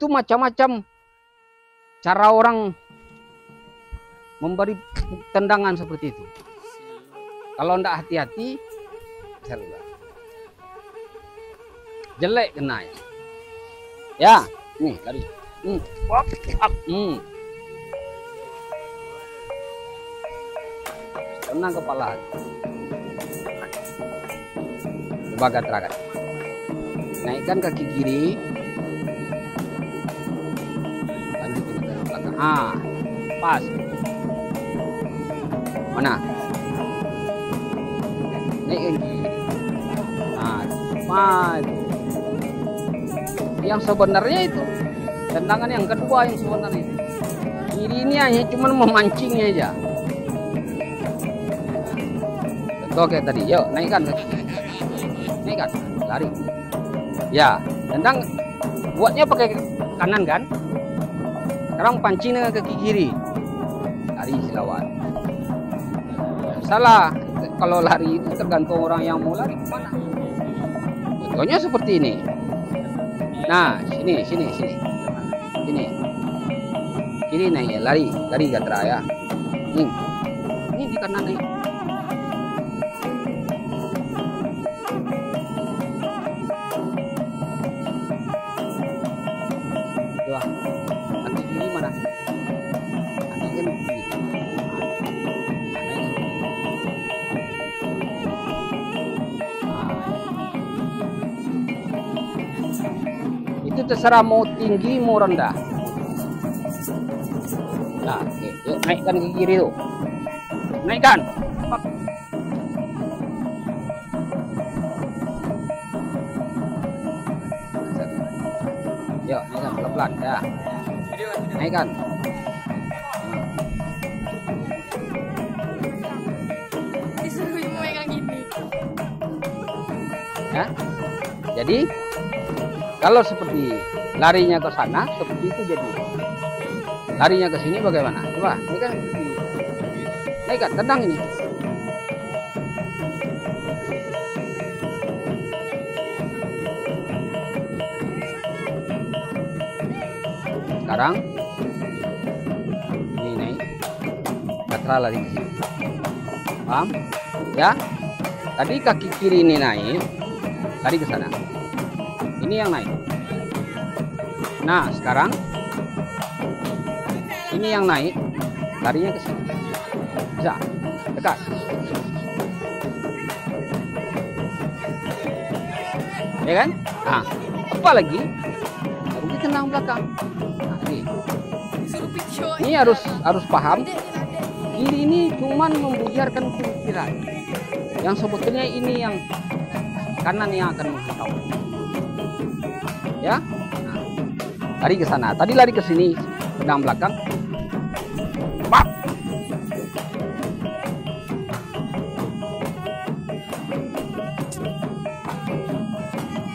Itu macam-macam cara orang memberi tendangan seperti itu. Kalau ndak hati-hati, jelek kena. Ya, nih lari. Tenang kepala. Coba gerakan. Naikkan kaki kiri. Lanjut ke belakang. Pas. Mana? Naikkan kiri. Pas. Yang sebenarnya itu tendangan yang kedua yang sebenarnya itu. Kiri ini hanya cuma memancingnya aja. Oke tadi, yuk naikkan kaki kiri. Naikkan, lari. Ya, tendang buatnya pakai kanan kan? Sekarang pancing dengan kaki kiri. Lari silawan. Salah, kalau lari itu tergantung orang yang mau lari kemana. Contohnya seperti ini. Nah, sini. Sini. Kiri naik, lari gatra ya. Ini di kanan naik. Kaki kiri mana? Kaki kiri. Itu terserah mau tinggi mau rendah. Nah, oke. Yuk naikkan ke kiri tuh. Naikkan. Yuk, naikkan pelan-pelan ya. Naikkan. Disuruh megang gini. Ya. Jadi kalau seperti larinya ke sana seperti itu jadi. Larinya ke sini bagaimana? Coba, naikkan. Naikkan, tendang ini. Sekarang ini naik, gatra lari ke sini. Paham? Ya. Tadi kaki kiri ini naik, lari ke sana. Ini yang naik. Nah, sekarang ini yang naik, larinya ke sini. Bisa, dekat. Ya kan? Nah, apa lagi? Baru ditendang belakang. Nah, ini harus paham. Kiri ini cuman membujarkan pikiran. Yang sebetulnya ini yang kanan yang akan menghantam. Ya, nah, lari ke sana. Tadi lari ke sini, tendang belakang. Pak.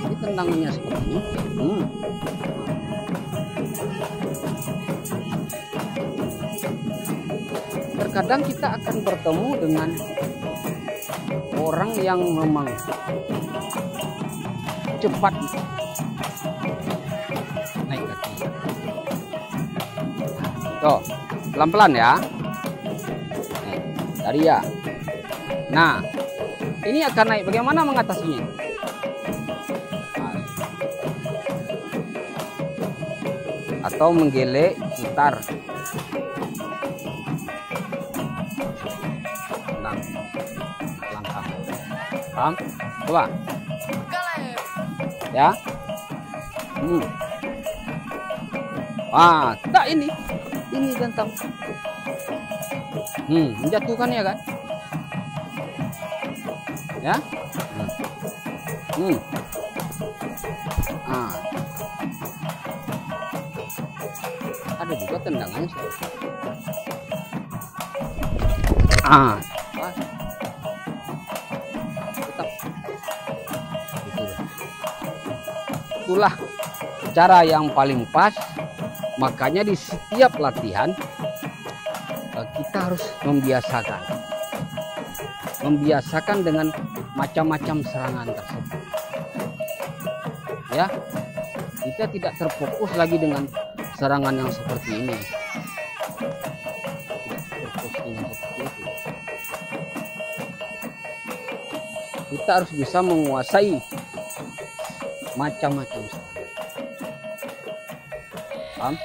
Ini tendangannya seperti ini. Terkadang kita akan bertemu dengan orang yang memang cepat naik kaki. Tuh, pelan-pelan ya. Nih, dari ya. Nah, ini akan naik. Bagaimana mengatasinya? Atau menggelek, putar. Langkah. Paham? Coba. Ya. Wah, tak ini ganteng. Menjatuhkan ya kan? Ya. Ada juga tendangannya. Tetap. Itulah cara yang paling pas. Makanya di setiap latihan kita harus membiasakan dengan macam-macam serangan tersebut. Ya, kita tidak terfokus lagi dengan serangan yang seperti ini. Tidak terfokus dengan seperti itu. Kita harus bisa menguasai macam-macam serangan. Paham?